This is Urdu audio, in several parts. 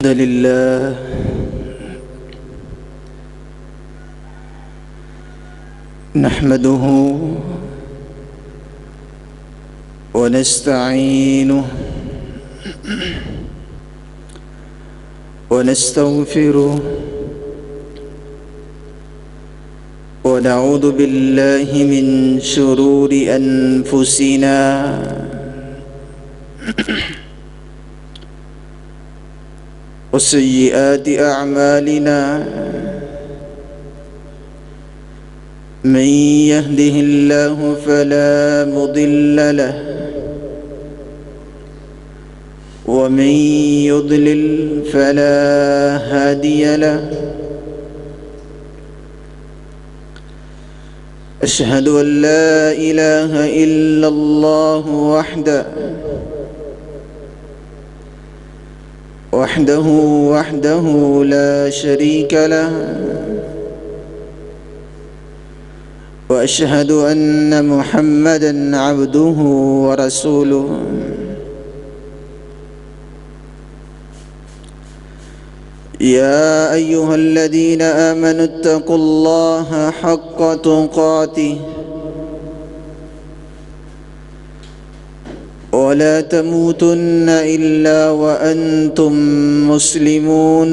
الحمد لله نحمده ونستعينه ونستغفره ونعوذ بالله من شرور أنفسنا وسيئات أعمالنا من يهده الله فلا مضل له ومن يضلل فلا هادي له. أشهد أن لا إله إلا الله وحده لا شريك له، وأشهد أن محمدًا عبده ورسوله. يا أيها الذين آمنوا اتقوا الله حق تقاته ولا تموتن إلا وأنتم مسلمون.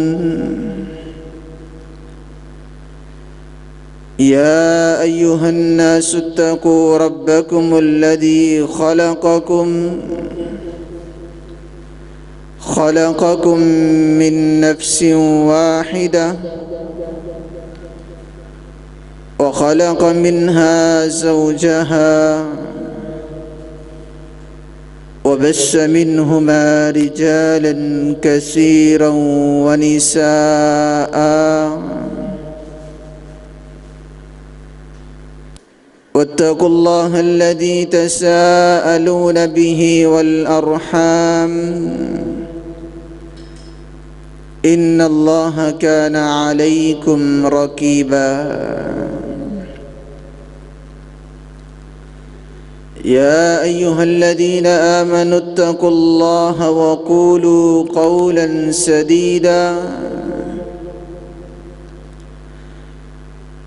يا أيها الناس اتقوا ربكم الذي خلقكم من نفس واحدة وخلق منها زوجها وبث منهما رجالا كثيرا ونساء. واتقوا الله الذي تساءلون به والأرحام إن الله كان عليكم رقيبا. يا أيها الذين آمنوا اتقوا الله وقولوا قولا سديدا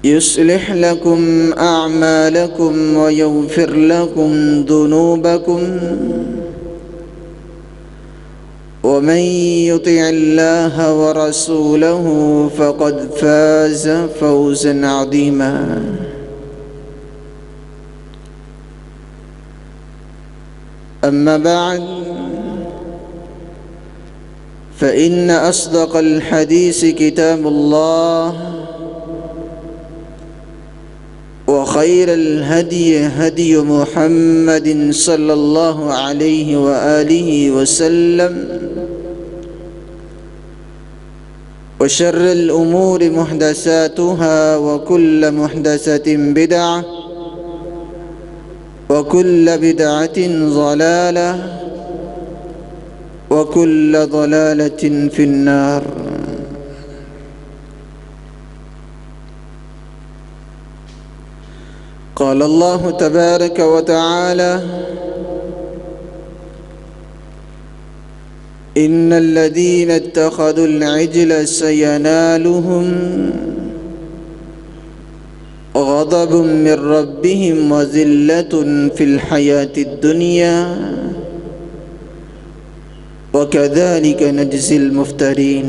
يصلح لكم أعمالكم ويغفر لكم ذنوبكم، ومن يطع الله ورسوله فقد فاز فوزا عظيما. أما بعد، فإن أصدق الحديث كتاب الله، وخير الهدي هدي محمد صلى الله عليه وآله وسلم، وشر الأمور محدثاتها وكل محدثة بدعة وكل بدعة ضلالة وكل ضلالة في النار. قال الله تبارك وتعالى: إن الذين اتخذوا العجل سينالهم غضب من ربهم وذلة في الحياة الدنيا وكذلك نجزي المفترين.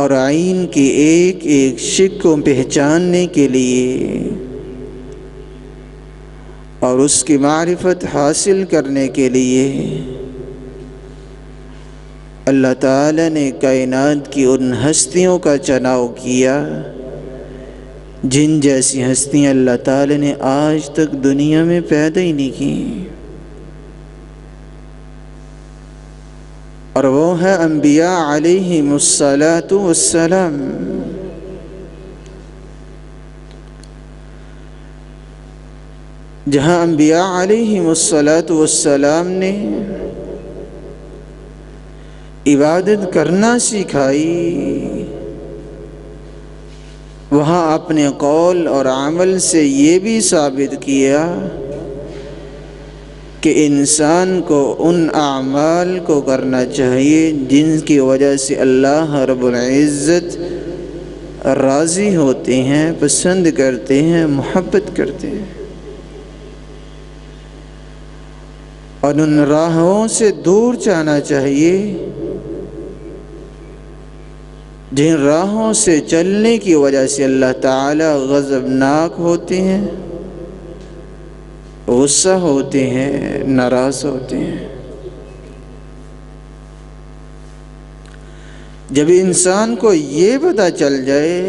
اور عین کی ایک ایک شق کو پہچاننے کے لیے اور اس کی معرفت حاصل کرنے کے لیے اللہ تعالیٰ نے کائنات کی ان ہستیوں کا چناؤ کیا جن جیسی ہستیاں اللہ تعالیٰ نے آج تک دنیا میں پیدا ہی نہیں کی، اور وہ ہے انبیاء علیہم الصلاۃ والسلام۔ جہاں انبیاء علیہم الصلاۃ والسلام نے عبادت کرنا سکھائی، وہاں اپنے قول اور عمل سے یہ بھی ثابت کیا کہ انسان کو ان اعمال کو کرنا چاہیے جن کی وجہ سے اللہ رب العزت راضی ہوتے ہیں، پسند کرتے ہیں، محبت کرتے ہیں، اور ان راہوں سے دور جانا چاہیے جن راہوں سے چلنے کی وجہ سے اللہ تعالی غضبناک ہوتے ہیں، غصہ ہوتے ہیں، ناراض ہوتے ہیں۔ جب انسان کو یہ پتہ چل جائے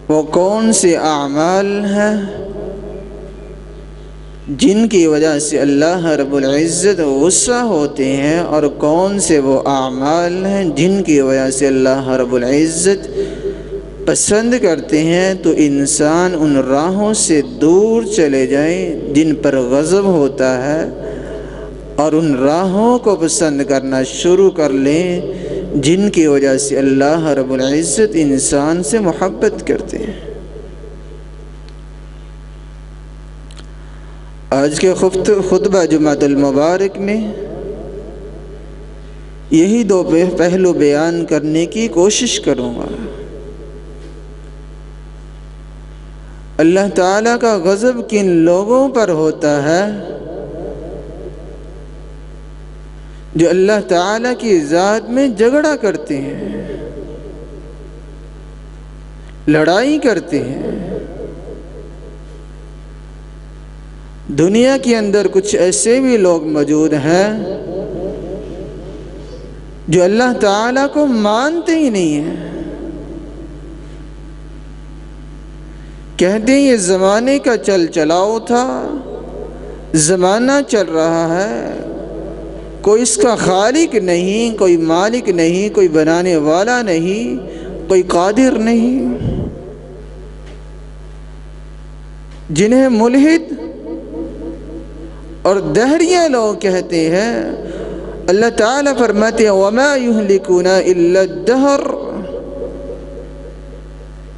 وہ کون سے اعمال ہیں جن کی وجہ سے اللہ رب العزت غصہ ہوتے ہیں اور کون سے وہ اعمال ہیں جن کی وجہ سے اللہ رب العزت پسند کرتے ہیں، تو انسان ان راہوں سے دور چلے جائیں جن پر غضب ہوتا ہے اور ان راہوں کو پسند کرنا شروع کر لیں جن کی وجہ سے اللہ رب العزت انسان سے محبت کرتے ہیں۔ آج کے خطبہ جمعۃ المبارک میں یہی دو پہلو بیان کرنے کی کوشش کروں گا۔ اللہ تعالیٰ کا غضب کن لوگوں پر ہوتا ہے؟ جو اللہ تعالیٰ کی ذات میں جھگڑا کرتے ہیں، لڑائی کرتے ہیں۔ دنیا کے اندر کچھ ایسے بھی لوگ موجود ہیں جو اللہ تعالیٰ کو مانتے ہی نہیں ہیں، کہتے ہیں یہ زمانے کا چل چلاؤ تھا، زمانہ چل رہا ہے، کوئی اس کا خالق نہیں، کوئی مالک نہیں، کوئی بنانے والا نہیں، کوئی قادر نہیں۔ جنہیں ملحد اور دہریہ لوگ کہتے ہیں، اللہ تعالیٰ فرماتے ہیں وَمَا يُهْلِكُنَا إِلَّا الدَّهْرُ،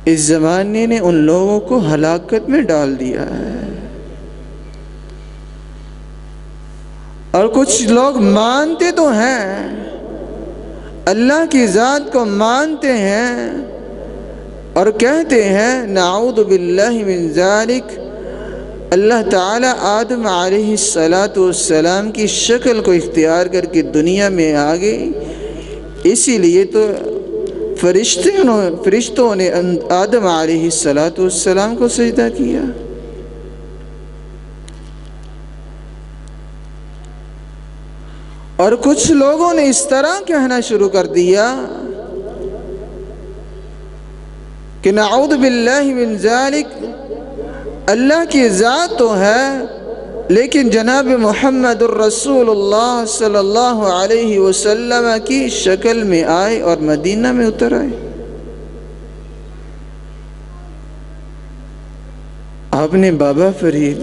اس زمانے نے ان لوگوں کو ہلاکت میں ڈال دیا ہے۔ اور کچھ لوگ مانتے تو ہیں، اللہ کی ذات کو مانتے ہیں اور کہتے ہیں نعوذ باللہ من ذالک، اللہ تعالیٰ آدم علیہ السلام کی شکل کو اختیار کر کے دنیا میں آ گئی، اسی لیے تو فرشتوں نے آدم علیہ السلام کو سجدہ کیا۔ اور کچھ لوگوں نے اس طرح کہنا شروع کر دیا کہ نعوذ باللہ من ذالک، اللہ کی ذات تو ہے لیکن جناب محمد الرسول اللہ صلی اللہ علیہ وسلم کی شکل میں آئے اور مدینہ میں اتر آئے۔ آپ نے بابا فرید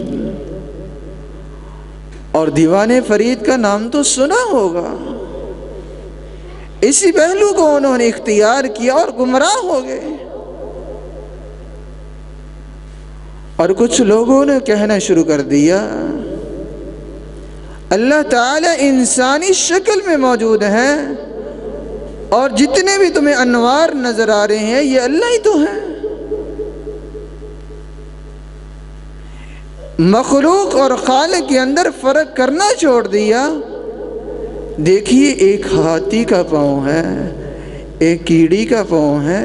اور دیوانے فرید کا نام تو سنا ہوگا، اسی پہلو کو انہوں نے اختیار کیا اور گمراہ ہو گئے۔ اور کچھ لوگوں نے کہنا شروع کر دیا اللہ تعالیٰ انسانی شکل میں موجود ہے اور جتنے بھی تمہیں انوار نظر آ رہے ہیں یہ اللہ ہی تو ہے۔ مخلوق اور خالق کے اندر فرق کرنا چھوڑ دیا۔ دیکھیے ایک ہاتھی کا پاؤں ہے، ایک کیڑی کا پاؤں ہے،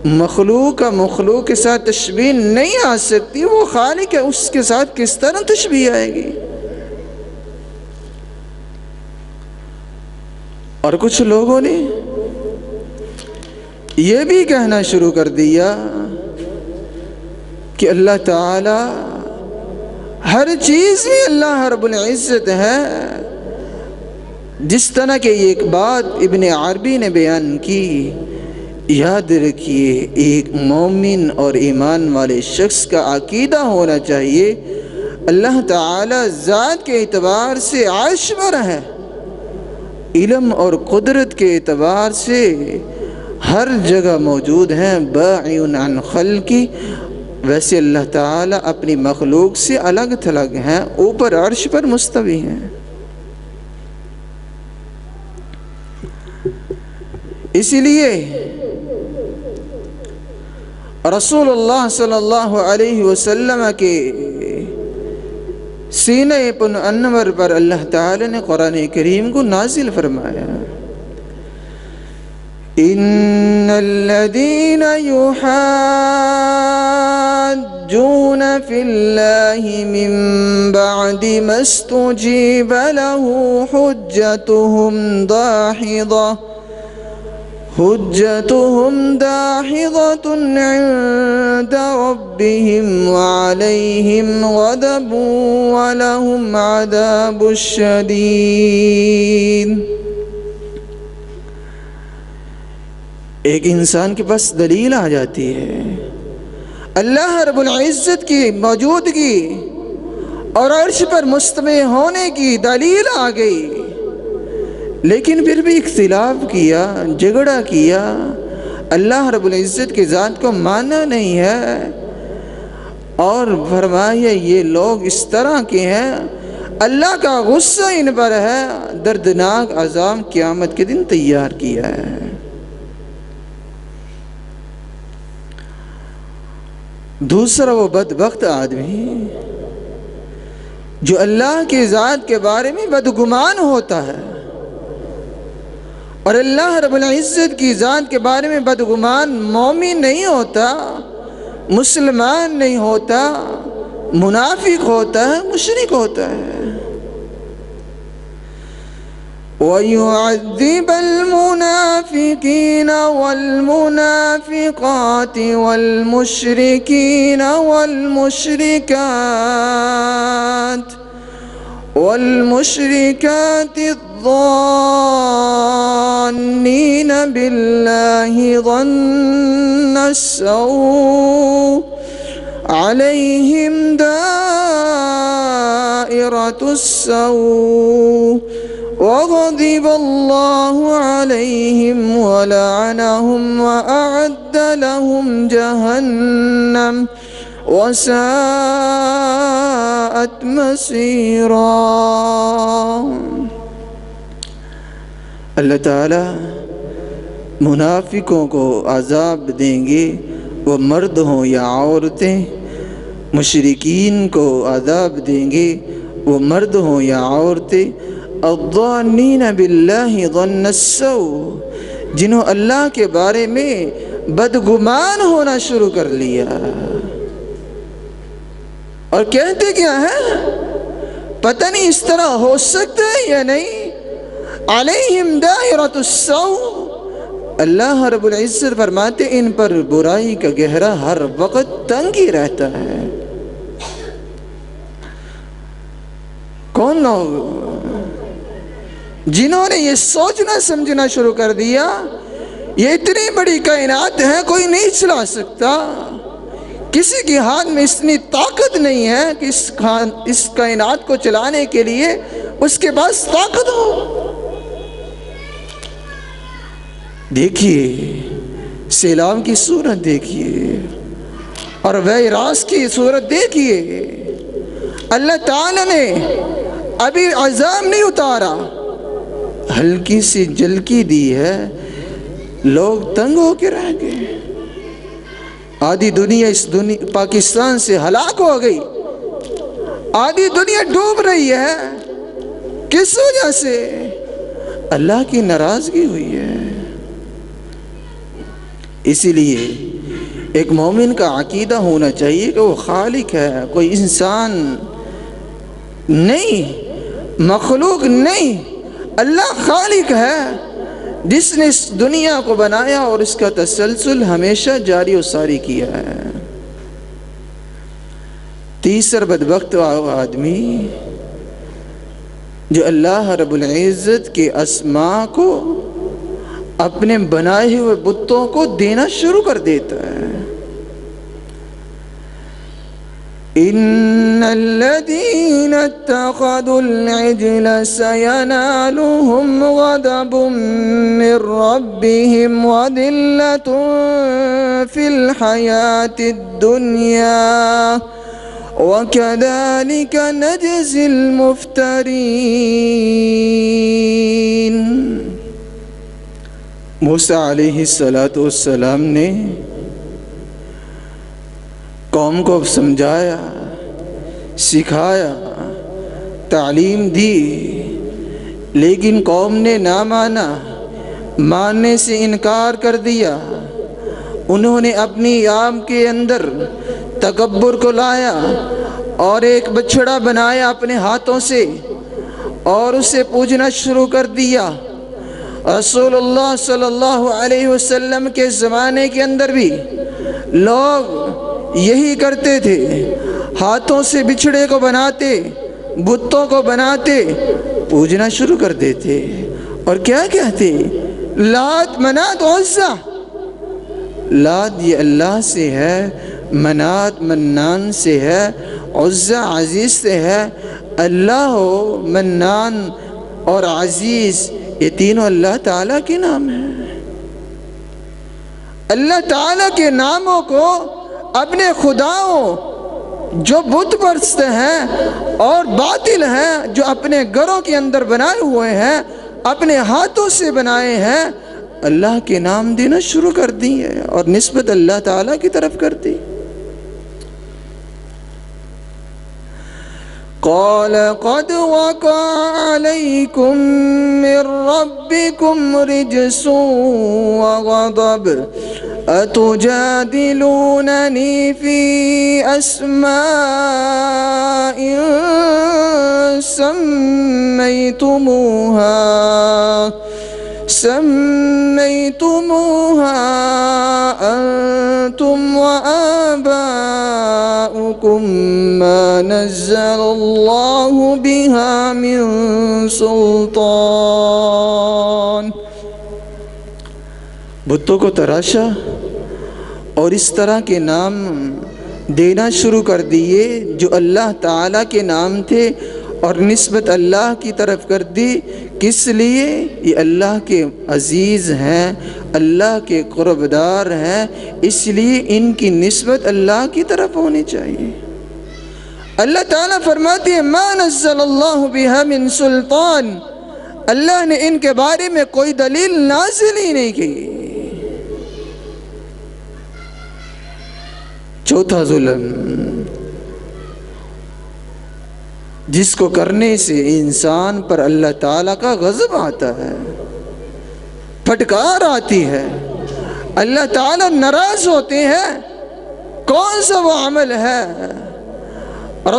مخلوق کا مخلوق کے ساتھ تشبیہ نہیں آ سکتی، وہ خالق ہے، اس کے ساتھ کس طرح تشبیہ آئے گی؟ اور کچھ لوگوں نے یہ بھی کہنا شروع کر دیا کہ اللہ تعالی ہر چیز میں اللہ رب العزت ہے۔ جس طرح کہ ایک بات ابن عربی نے بیان کی، یاد رکھیے ایک مومن اور ایمان والے شخص کا عقیدہ ہونا چاہیے اللہ تعالی ذات کے اعتبار سے عرش پر ہے، علم اور قدرت کے اعتبار سے ہر جگہ موجود ہیں، باعث عن خلقی، ویسے اللہ تعالی اپنی مخلوق سے الگ تھلگ ہیں، اوپر عرش پر مستوی ہیں۔ اسی لیے رسول اللہ صلی اللہ علیہ وسلم کے سینہ پن انور پر اللہ تعالی نے قرآن کریم کو نازل فرمایا، ان الذین یحاجون فی اللہ من بعد ما استجیب له حجتهم داحضة عند ربهم وعليهم غضب ولهم عذاب شدید۔ ایک انسان کے پاس دلیل آ جاتی ہے، اللہ رب العزت کی موجودگی اور عرش پر مستوی ہونے کی دلیل آ گئی، لیکن پھر بھی اختلاف کیا، جھگڑا کیا، اللہ رب العزت کی ذات کو مانا نہیں ہے، اور فرمایا یہ لوگ اس طرح کے ہیں، اللہ کا غصہ ان پر ہے، دردناک عذاب قیامت کے دن تیار کیا ہے۔ دوسرا وہ بدبخت آدمی جو اللہ کی ذات کے بارے میں بدگمان ہوتا ہے، اور اللہ رب العزت کی ذات کے بارے میں بدگمان مومن نہیں ہوتا، مسلمان نہیں ہوتا، منافق ہوتا ہے، مشرک ہوتا ہے۔ وَيُعَذِّبَ الْمُنَافِقِينَ وَالْمُنَافِقَاتِ وَالْمُشْرِكِينَ وَالْمُشْرِكَاتِ الظَّانِّينَ بِاللَّهِ ظَنَّ السَّوْءِ عَلَيْهِمْ دَائِرَةُ السَّوْءِ وغضب الله عليهم ولعنهم وأعد لهم جهنم وساءت مصيرا۔ اللہ تعالی منافقوں کو عذاب دیں گے، وہ مرد ہوں یا عورتیں، مشرکین کو عذاب دیں گے، وہ مرد ہوں یا عورتیں، الظانین باللہ ظن السوء، جنہوں اللہ کے بارے میں بدگمان ہونا شروع کر لیا، اور کہتے کیا ہے؟ پتہ نہیں اس طرح ہو سکتا ہے یا نہیں۔ علیہم دائرۃ السوء، اللہ رب العزت فرماتے ان پر برائی کا گہرا ہر وقت تنگ ہی رہتا ہے۔ کون لوگ؟ جنہوں نے یہ سوچنا سمجھنا شروع کر دیا یہ اتنی بڑی کائنات ہے، کوئی نہیں چلا سکتا، کسی کے ہاتھ میں اتنی طاقت نہیں ہے کہ اس کائنات کو چلانے کے لیے اس کے پاس طاقت ہو۔ دیکھیے سیلاب کی صورت دیکھیے، اور ویراس کی صورت دیکھیے، اللہ تعالی نے ابھی عذاب نہیں اتارا، ہلکی سی جلکی دی ہے، لوگ تنگ ہو کے رہ گئے، آدھی دنیا پاکستان سے ہلاک ہو گئی، آدھی دنیا ڈوب رہی ہے، کس وجہ سے؟ اللہ کی ناراضگی ہوئی ہے۔ اسی لیے ایک مومن کا عقیدہ ہونا چاہیے کہ وہ خالق ہے، کوئی انسان نہیں، مخلوق نہیں، اللہ خالق ہے جس نے اس دنیا کو بنایا اور اس کا تسلسل ہمیشہ جاری و ساری کیا ہے۔ تیسرا بدبخت آدمی جو اللہ رب العزت کے اسماء کو اپنے بنائے ہوئے بتوں کو دینا شروع کر دیتا ہے۔ ان الذين اتخذوا العجل سينالهم غضب من ربهم وذلة في الحياة الدنيا وكذلك نجزي المفترين۔ موسیٰ علیہ السلام نے قوم کو سمجھایا، سکھایا، تعلیم دی، لیکن قوم نے نہ مانا، ماننے سے انکار کر دیا۔ انہوں نے اپنی آپ کے اندر تکبر کو لایا اور ایک بچڑا بنایا اپنے ہاتھوں سے اور اسے پوجنا شروع کر دیا۔ رسول اللہ صلی اللہ علیہ وسلم کے زمانے کے اندر بھی لوگ یہی کرتے تھے، ہاتھوں سے بچھڑے کو بناتے، بتوں کو بناتے، پوجنا شروع کر دیتے اور کیا کہتے؟ لات، منات، عزیٰ۔ لات یہ اللہ سے ہے، منات منان سے ہے، عزیٰ عزیز سے ہے۔ اللہ ہو، منان اور عزیز، یہ تینوں اللہ تعالیٰ کے نام ہیں۔ اللہ تعالیٰ کے ناموں کو اپنے خداؤں جو بت پرست ہیں اور باطل ہیں، جو اپنے گھروں کے اندر بنائے ہوئے ہیں، اپنے ہاتھوں سے بنائے ہیں، اللہ کے نام دینا شروع کر دیے اور نسبت اللہ تعالیٰ کی طرف کر دی۔ قال قد وقع عليكم من ربكم رجس وغضب أتجادلونني في أسماء سميتموها أنتم وآباؤكم ما نزل الله بها من سلطان۔ بتوں کو تراشا اور اس طرح کے نام دینا شروع کر دیے جو اللہ تعالیٰ کے نام تھے اور نسبت اللہ کی طرف کر دی۔ کس لیے؟ یہ اللہ کے عزیز ہیں، اللہ کے قربدار ہیں، اس لیے ان کی نسبت اللہ کی طرف ہونی چاہیے۔ اللہ تعالیٰ فرماتے ہیں ما نزل اللہ بها من سلطان، اللہ نے ان کے بارے میں کوئی دلیل نازل ہی نہیں کی۔ چوتھا ظلم جس کو کرنے سے انسان پر اللہ تعالیٰ کا غضب آتا ہے، پھٹکار آتی ہے، اللہ تعالیٰ ناراض ہوتے ہیں۔ کون سا وہ عمل ہے؟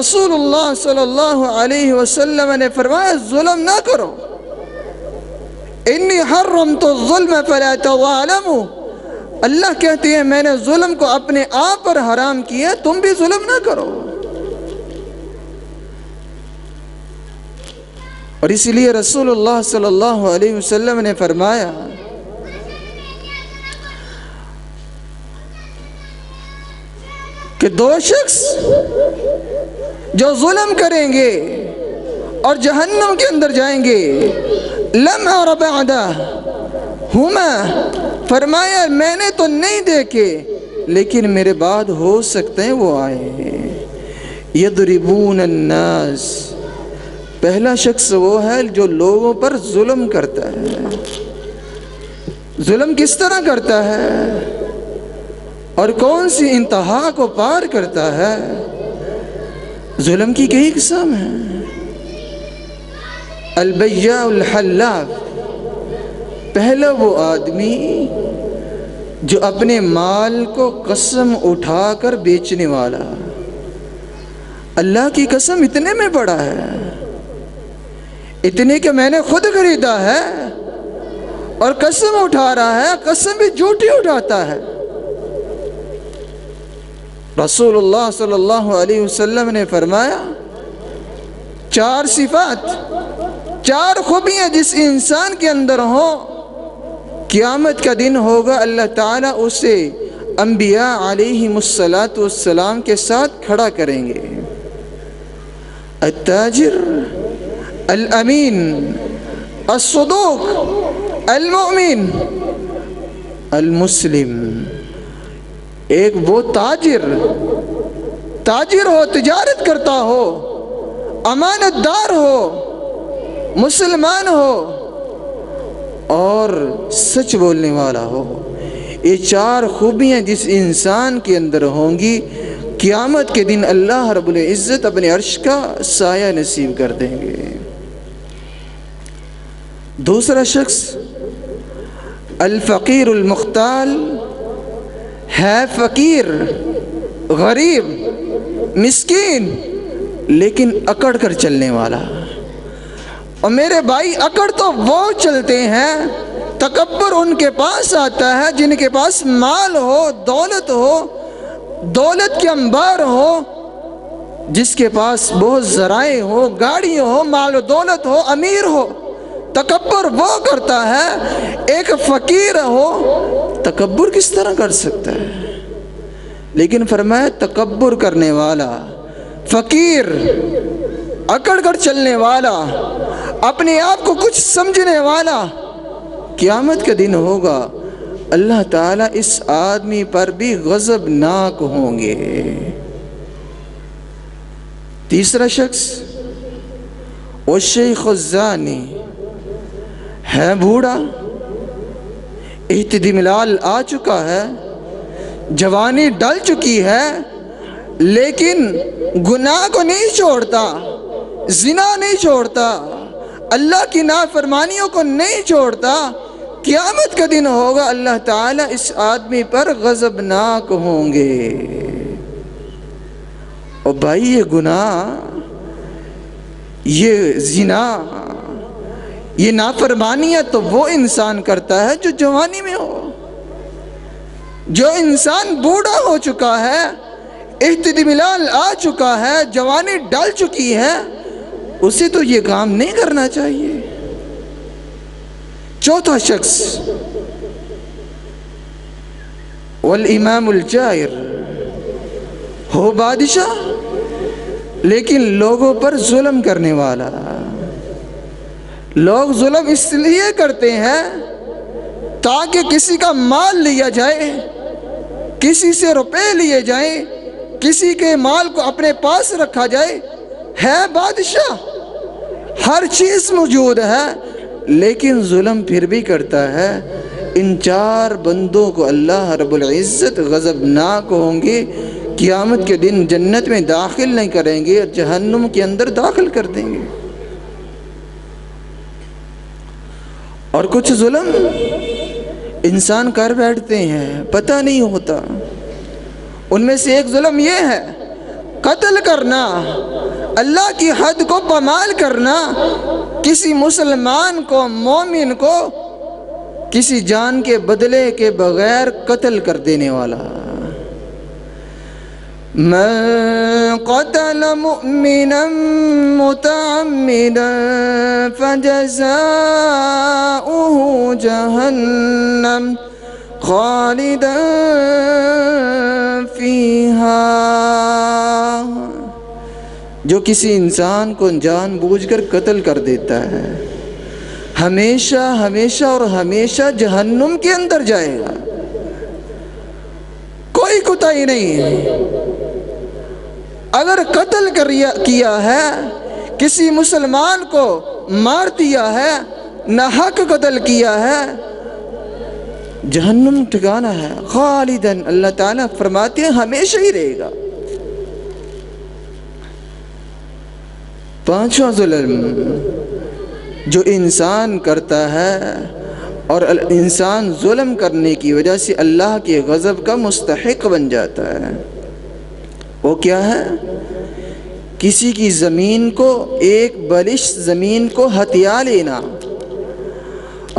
رسول اللہ صلی اللہ علیہ وسلم نے فرمایا ظلم نہ کرو، انی حرمت الظلم فلا تظالموا۔ اللہ کہتے ہیں میں نے ظلم کو اپنے آپ پر حرام کیا، تم بھی ظلم نہ کرو۔ اور اس لیے رسول اللہ صلی اللہ علیہ وسلم نے فرمایا کہ دو شخص جو ظلم کریں گے اور جہنم کے اندر جائیں گے، لم ار بعدہما، فرمایا میں نے تو نہیں دیکھے لیکن میرے بعد ہو سکتے ہیں وہ آئے ہیں۔ یضربون الناس، پہلا شخص وہ ہے جو لوگوں پر ظلم کرتا ہے۔ ظلم کس طرح کرتا ہے اور کون سی انتہا کو پار کرتا ہے؟ ظلم کی کئی قسم ہیں۔ البیاء الحلاف، پہلا وہ آدمی جو اپنے مال کو قسم اٹھا کر بیچنے والا، اللہ کی قسم اتنے میں پڑا ہے، اتنے کہ میں نے خود خریدا ہے، اور قسم اٹھا رہا ہے، قسم بھی جھوٹی اٹھاتا ہے۔ رسول اللہ صلی اللہ علیہ وسلم نے فرمایا 4 صفات، 4 خوبیاں جس انسان کے اندر ہوں، قیامت کا دن ہوگا اللہ تعالیٰ اسے انبیاء علیہم السلام کے ساتھ کھڑا کریں گے۔ التاجر الامین الصدوق المؤمن المسلم۔ ایک وہ تاجر ہو، تجارت کرتا ہو، امانت دار ہو، مسلمان ہو اور سچ بولنے والا ہو۔ یہ 4 خوبیاں جس انسان کے اندر ہوں گی، قیامت کے دن اللہ رب العزت اپنے عرش کا سایہ نصیب کر دیں گے۔ دوسرا شخص الفقیر المختال، ہے فقیر، غریب، مسکین، لیکن اکڑ کر چلنے والا۔ اور میرے بھائی، اکڑ تو وہ چلتے ہیں، تکبر ان کے پاس آتا ہے جن کے پاس مال ہو، دولت کے انبار ہو، جس کے پاس بہت ذرائع ہو، گاڑی ہو، مال و دولت ہو، امیر ہو۔ تکبر وہ کرتا ہے، ایک فقیر ہو تکبر کس طرح کر سکتا ہے؟ لیکن فرمایا تکبر کرنے والا، فقیر، اکڑ کر چلنے والا، اپنے آپ کو کچھ سمجھنے والا، قیامت کا دن ہوگا اللہ تعالیٰ اس آدمی پر بھی غضبناک ہوں گے۔ تیسرا شخص والشیخ الزانی، ہے بوڑھا، احتمال آ چکا ہے، جوانی ڈل چکی ہے، لیکن گناہ کو نہیں چھوڑتا، زنا نہیں چھوڑتا، اللہ کی نافرمانیوں کو نہیں چھوڑتا۔ قیامت کا دن ہوگا اللہ تعالیٰ اس آدمی پر غضبناک ہوں گے۔ اور بھائی، یہ گناہ، یہ زنا، یہ نافرمانیاں تو وہ انسان کرتا ہے جو جوانی میں ہو۔ جو انسان بوڑھا ہو چکا ہے، احتمال آ چکا ہے، جوانی ڈل چکی ہے، اسے تو یہ کام نہیں کرنا چاہیے۔ چوتھا شخص والامام الجائر، ہو بادشاہ لیکن لوگوں پر ظلم کرنے والا۔ لوگ ظلم اس لیے کرتے ہیں تاکہ کسی کا مال لیا جائے، کسی سے روپے لیے جائیں، کسی کے مال کو اپنے پاس رکھا جائے۔ ہے بادشاہ، ہر چیز موجود ہے، لیکن ظلم پھر بھی کرتا ہے۔ ان 4 بندوں کو اللہ رب العزت غضبناک ہوں گے، قیامت کے دن جنت میں داخل نہیں کریں گے اور جہنم کے اندر داخل کر دیں گے۔ اور کچھ ظلم انسان کر بیٹھتے ہیں، پتہ نہیں ہوتا۔ ان میں سے ایک ظلم یہ ہے قتل کرنا، اللہ کی حد کو پامال کرنا، کسی مسلمان کو، مومن کو کسی جان کے بدلے کے بغیر قتل کر دینے والا۔ من قتل مؤمنا متعمدا فجزاؤه جہنم خالدا فیہا۔ جو کسی انسان کو جان بوجھ کر قتل کر دیتا ہے، ہمیشہ ہمیشہ اور ہمیشہ جہنم کے اندر جائے گا، کوئی کوتاہی نہیں ہے۔ اگر قتل کیا ہے، کسی مسلمان کو مار دیا ہے، ناحق قتل کیا ہے، جہنم ٹھکانا ہے، خالداً، اللہ تعالیٰ فرماتے ہیں ہمیشہ ہی رہے گا۔ 5واں ظلم جو انسان کرتا ہے اور انسان ظلم کرنے کی وجہ سے اللہ کے غضب کا مستحق بن جاتا ہے۔ وہ کیا ہے؟ کسی کی زمین کو، ایک بلش زمین کو ہتھیا لینا۔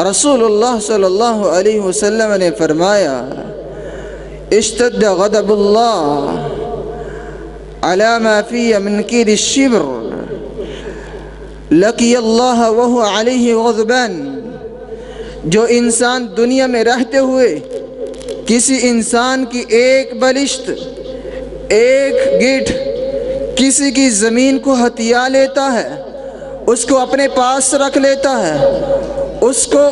رسول اللہ صلی اللہ علیہ وسلم نے فرمایا اشتد غضب اللہ علی ما فی منکر الشبر لقی اللہ وہو علیہ غضبان۔ جو انسان دنیا میں رہتے ہوئے کسی انسان کی ایک بلشت، ایک گیٹ کسی کی زمین کو ہتھیا لیتا ہے، اس کو اپنے پاس رکھ لیتا ہے، اس کو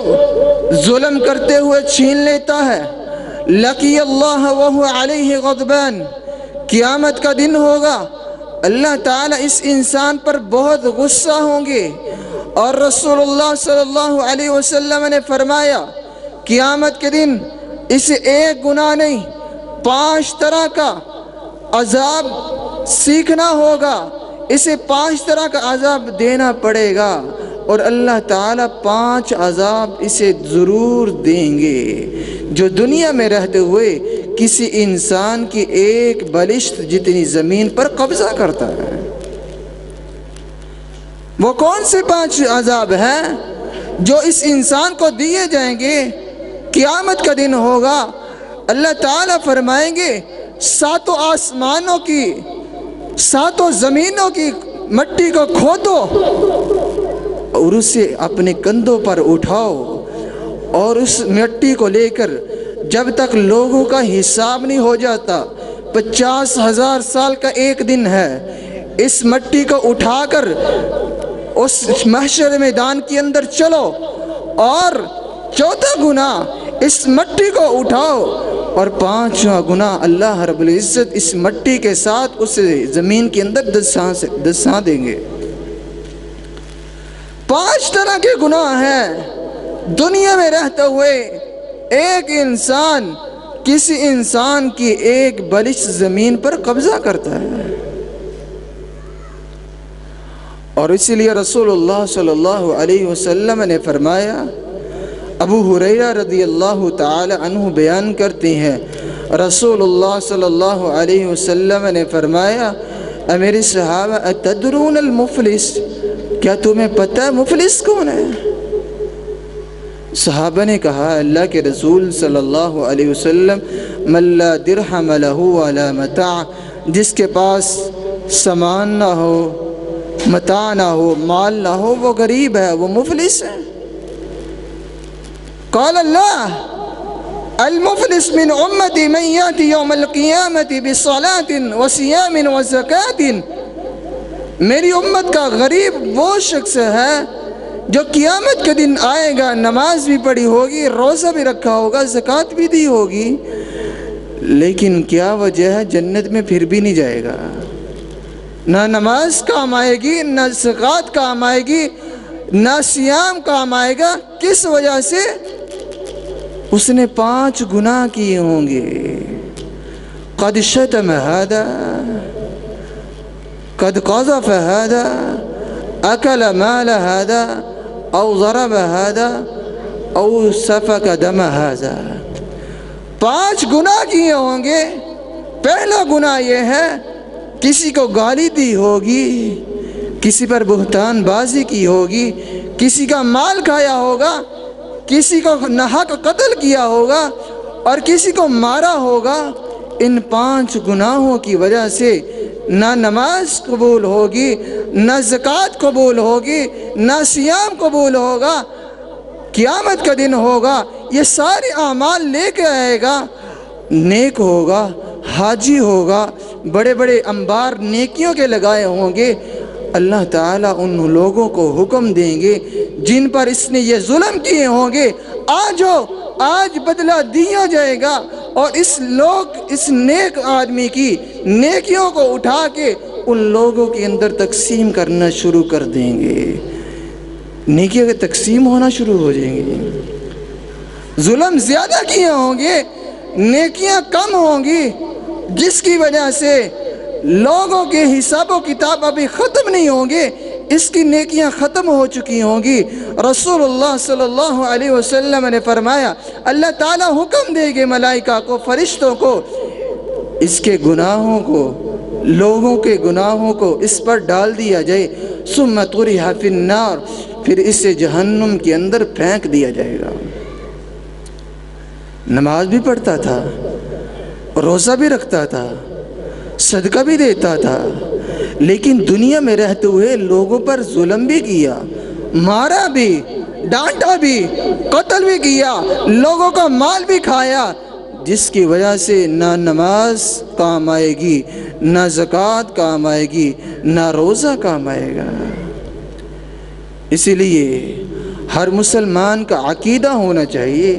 ظلم کرتے ہوئے چھین لیتا ہے، لقی اللہ وہو علیہ غضبان، قیامت کا دن ہوگا، اللہ تعالیٰ اس انسان پر بہت غصہ ہوں گے۔ اور رسول اللہ صلی اللہ علیہ وسلم نے فرمایا قیامت کے دن اسے ایک گناہ نہیں 5 طرح کا عذاب سیکھنا ہوگا، اسے 5 طرح کا عذاب دینا پڑے گا، اور اللہ تعالیٰ 5 عذاب اسے ضرور دیں گے۔ جو دنیا میں رہتے ہوئے کسی انسان کی ایک بلشت جتنی زمین پر قبضہ کرتا ہے، وہ کون سے 5 عذاب ہیں جو اس انسان کو دیے جائیں گے؟ قیامت کا دن ہوگا، اللہ تعالیٰ فرمائیں گے 7 آسمانوں کی 7 زمینوں کی مٹی کو کھودو اور اسے اپنے کندھوں پر اٹھاؤ، اور اس مٹی کو لے کر جب تک لوگوں کا حساب نہیں ہو جاتا، 50,000 سال کا ایک دن ہے، اس مٹی کو اٹھا کر اس محشر میدان کے اندر چلو، اور 4تھا گناہ اس مٹی کو اٹھاؤ، اور 5واں گناہ اللہ رب العزت اس مٹی کے ساتھ اس زمین کے اندر دسا دیں گے۔ 5 طرح کے گناہ ہیں دنیا میں رہتے ہوئے ایک انسان کسی انسان کی ایک بلش زمین پر قبضہ کرتا ہے۔ اور اسی لیے رسول اللہ صلی اللہ علیہ وسلم نے فرمایا، ابو ہریرہ رضی اللہ تعالی عنہ بیان کرتے ہیں رسول اللہ صلی اللہ علیہ وسلم نے فرمایا اے میرے صحابہ اتدرون المفلس، کیا تمہیں پتہ ہے مفلس کون ہے؟ صحابہ نے کہا اللہ کے رسول صلی اللہ علیہ وسلم من لا درہم لہ ولا متاع، جس کے پاس سامان نہ ہو، متاع نہ ہو، مال نہ ہو، وہ غریب ہے، وہ مفلس ہے۔ قال اللہ المفلس من امتی من یاتی یوم القیامت بصلاۃ وصیام وزکاۃ، میری امت کا غریب وہ شخص ہے جو قیامت کے دن آئے گا، نماز بھی پڑھی ہوگی، روزہ بھی رکھا ہوگا، زکوٰۃ بھی دی ہوگی، لیکن کیا وجہ ہے جنت میں پھر بھی نہیں جائے گا، نہ نماز کام آئے گی، نہ زکوٰۃ کام آئے گی، نہ صیام کام آئے گا۔ کس وجہ سے؟ اس نے 5 گناہ کیے ہوں گے۔ قد شتم هذا، قد قذف هذا، اکل مال هذا، او ضرب هذا، او سفک دم هذا۔ 5 گناہ کیے ہوں گے۔ پہلا گناہ یہ ہے کسی کو گالی دی ہوگی، کسی پر بہتان بازی کی ہوگی، کسی کا مال کھایا ہوگا، کسی کو ناحق قتل کیا ہوگا، اور کسی کو مارا ہوگا۔ ان 5 گناہوں کی وجہ سے نہ نماز قبول ہوگی، نہ زکوٰۃ قبول ہوگی، نہ صیام قبول ہوگا۔ قیامت کا دن ہوگا، یہ سارے اعمال لے کے آئے گا، نیک ہوگا، حاجی ہوگا، بڑے بڑے انبار نیکیوں کے لگائے ہوں گے۔ اللہ تعالیٰ ان لوگوں کو حکم دیں گے جن پر اس نے یہ ظلم کیے ہوں گے، آج بدلہ دیا جائے گا، اور اس نیک آدمی کی نیکیوں کو اٹھا کے ان لوگوں کے اندر تقسیم کرنا شروع کر دیں گے، نیکیوں کے تقسیم ہونا شروع ہو جائیں گے۔ ظلم زیادہ کیے ہوں گے، نیکیاں کم ہوں گی، جس کی وجہ سے لوگوں کے حساب و کتاب ابھی ختم نہیں ہوں گے۔ اس کی نیکیاں ختم ہو چکی ہوں گی۔ رسول اللہ صلی اللہ علیہ وسلم نے فرمایا اللہ تعالیٰ حکم دے گے ملائکہ کو، فرشتوں کو، اس کے گناہوں کو، لوگوں کے گناہوں کو اس پر ڈال دیا جائے، ثم طرح فی النار، پھر اسے جہنم کے اندر پھینک دیا جائے گا۔ نماز بھی پڑھتا تھا، روزہ بھی رکھتا تھا، صدقہ بھی دیتا تھا، لیکن دنیا میں رہتے ہوئے لوگوں پر ظلم بھی کیا، مارا بھی، ڈانٹا بھی، قتل بھی کیا، لوگوں کا مال بھی کھایا، جس کی وجہ سے نہ نماز کام آئے گی، نہ زکوٰۃ کام آئے گی، نہ روزہ کام آئے گا۔ اسی لیے ہر مسلمان کا عقیدہ ہونا چاہیے،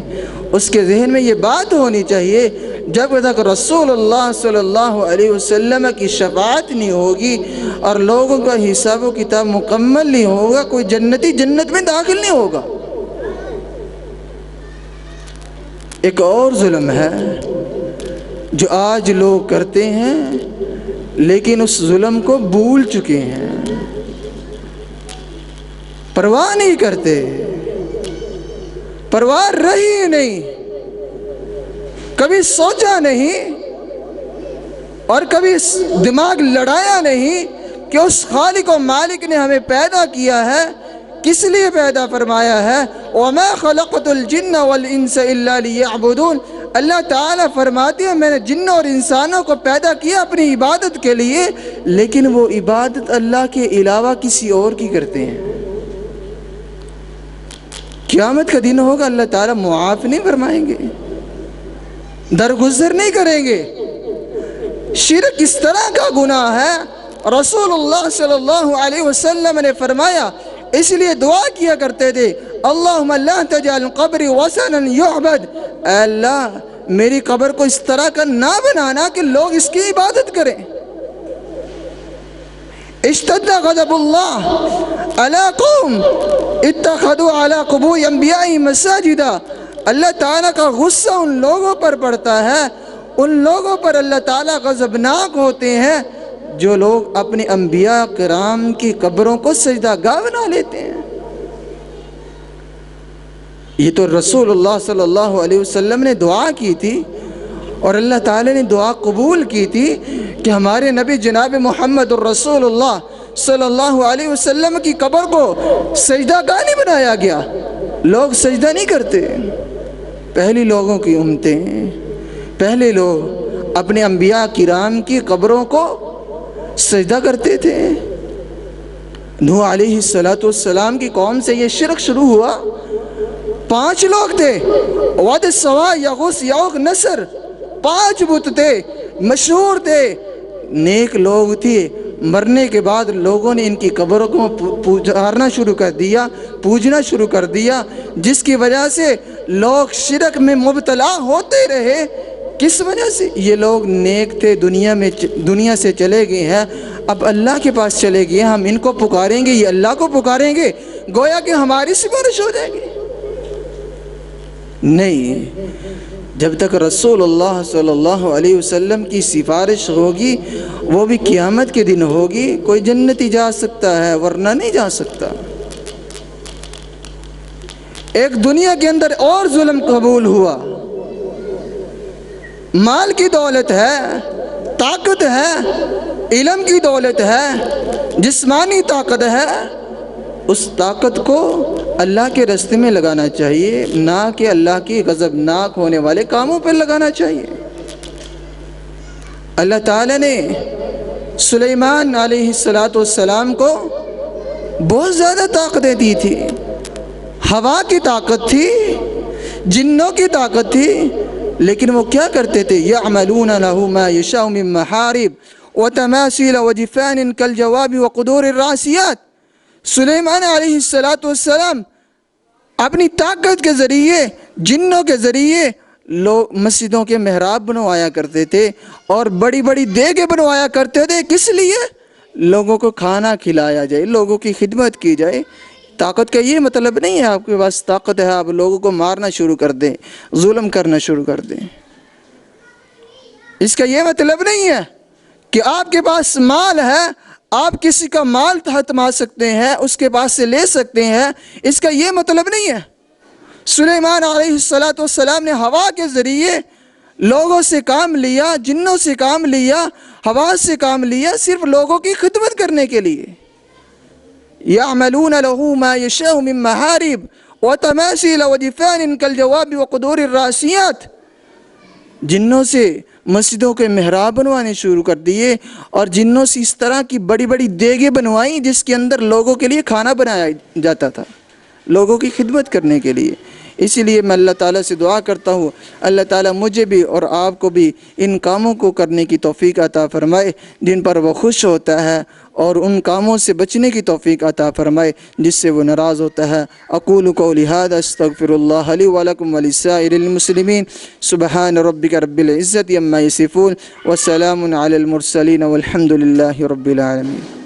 اس کے ذہن میں یہ بات ہونی چاہیے جب تک رسول اللہ صلی اللہ علیہ وسلم کی شفاعت نہیں ہوگی اور لوگوں کا حساب و کتاب مکمل نہیں ہوگا، کوئی جنتی جنت میں داخل نہیں ہوگا۔ ایک اور ظلم ہے جو آج لوگ کرتے ہیں لیکن اس ظلم کو بھول چکے ہیں، پرواہ نہیں کرتے، پرواہ رہی نہیں، کبھی سوچا نہیں اور کبھی دماغ لڑایا نہیں کہ اس خالق و مالک نے ہمیں پیدا کیا ہے، کس لیے پیدا فرمایا ہے؟ وَمَا خَلَقْتُ الْجِنَّ وَالْإِنسَ إِلَّا لِيَعْبُدُونَ۔ اللہ تعالیٰ فرماتی ہے میں نے جنوں اور انسانوں کو پیدا کیا اپنی عبادت کے لیے، لیکن وہ عبادت اللہ کے علاوہ کسی اور کی کرتے ہیں۔ قیامت کا دن ہوگا، اللہ تعالیٰ معاف نہیں فرمائیں گے، درگزر نہیں کریں گے۔ شرک اس طرح کا گناہ ہے، رسول اللہ صلی اللہ علیہ وسلم نے فرمایا، اس لیے دعا کیا کرتے تھے اللہم لا تجعل قبری وثنا یعبد، اے اللہ میری قبر کو اس طرح کا نہ بنانا کہ لوگ اس کی عبادت کریں۔ اشتد غضب اللہ علی قوم اتخذوا علی قبور انبیاء مساجدا، اللہ تعالیٰ کا غصہ ان لوگوں پر پڑتا ہے، ان لوگوں پر اللہ تعالیٰ غضبناک ہوتے ہیں جو لوگ اپنے انبیاء کرام کی قبروں کو سجدہ گاہ بنا لیتے ہیں۔ یہ تو رسول اللہ صلی اللہ علیہ وسلم نے دعا کی تھی اور اللہ تعالیٰ نے دعا قبول کی تھی کہ ہمارے نبی جناب محمد الرسول اللہ صلی اللہ علیہ وسلم کی قبر کو سجدہ گاہ نہیں بنایا گیا، لوگ سجدہ نہیں کرتے۔ پہلی لوگوں کی امتیں، پہلے لوگ اپنے انبیاء کرام کی قبروں کو سجدہ کرتے تھے۔ نوح علیہ السلام کی قوم سے یہ شرک شروع ہوا، 5 لوگ تھے، ود، سوا، یغوث، یعوق، نصر، 5 بت تھے، مشہور تھے، نیک لوگ تھے۔ مرنے کے بعد لوگوں نے ان کی قبروں کو پوجنا شروع کر دیا، پوجنا شروع کر دیا، جس کی وجہ سے لوگ شرک میں مبتلا ہوتے رہے۔ کس وجہ سے؟ یہ لوگ نیک تھے، دنیا سے چلے گئے ہیں، اب اللہ کے پاس چلے گئے، ہم ان کو پکاریں گے، یہ اللہ کو پکاریں گے، گویا کہ ہماری سفارش ہو جائے گی۔ نہیں، جب تک رسول اللہ صلی اللہ علیہ وسلم کی سفارش ہوگی، وہ بھی قیامت کے دن ہوگی، کوئی جنتی جا سکتا ہے ورنہ نہیں جا سکتا۔ ایک دنیا کے اندر اور ظلم قبول ہوا، مال کی دولت ہے، طاقت ہے، علم کی دولت ہے، جسمانی طاقت ہے، اس طاقت کو اللہ کے راستے میں لگانا چاہیے، نہ کہ اللہ کی غضبناک ہونے والے کاموں پر لگانا چاہیے۔ اللہ تعالیٰ نے سلیمان علیہ السلام کو بہت زیادہ طاقتیں دی تھی، ہوا کی طاقت تھی، جنوں کی طاقت تھی، لیکن وہ کیا کرتے تھے؟ یعملون له ما یشاء من محارب وتماثیل وجفان کالجواب وقدور الراسیات۔ سلیمان علیہ السلام اپنی طاقت کے ذریعے، جنوں کے ذریعے لوگ مسجدوں کے محراب بنوایا کرتے تھے اور بڑی بڑی دیگیں بنوایا کرتے تھے۔ کس لیے؟ لوگوں کو کھانا کھلایا جائے، لوگوں کی خدمت کی جائے۔ طاقت کا یہ مطلب نہیں ہے آپ کے پاس طاقت ہے آپ لوگوں کو مارنا شروع کر دیں، ظلم کرنا شروع کر دیں۔ اس کا یہ مطلب نہیں ہے کہ آپ کے پاس مال ہے آپ کسی کا مال تحت مار سکتے ہیں، اس کے پاس سے لے سکتے ہیں، اس کا یہ مطلب نہیں ہے۔ سلیمان علیہ السلام نے ہوا کے ذریعے لوگوں سے کام لیا، جنوں سے کام لیا، ہوا سے کام لیا، صرف لوگوں کی خدمت کرنے کے لیے۔ يَعْمَلُونَ لَهُ مَا يَشَاءُ مِن مَحَارِبَ وَتَمَاثِيلَ وَجِفَانٍ كَالْجَوَابِ وَقُدُورِ الرَّاسِيَاتِ، جنوں سے مسجدوں کے محراب بنوانے شروع کر دیے، اور جنوں سے اس طرح کی بڑی بڑی دیگیں بنوائیں جس کے اندر لوگوں کے لیے کھانا بنایا جاتا تھا، لوگوں کی خدمت کرنے کے لیے۔ اسی لیے میں اللہ تعالیٰ سے دعا کرتا ہوں، اللہ تعالیٰ مجھے بھی اور آپ کو بھی ان کاموں کو کرنے کی توفیق عطا فرمائے جن پر وہ خوش ہوتا ہے، اور ان کاموں سے بچنے کی توفیق عطا فرمائے جس سے وہ ناراض ہوتا ہے۔ اقول قولی ھذا استغفر اللہ لی ولکم ولسائر المسلمین، سبحان ربک رب العزت عما یصفون، وسلام علی المرسلین والحمد للہ رب العالمین۔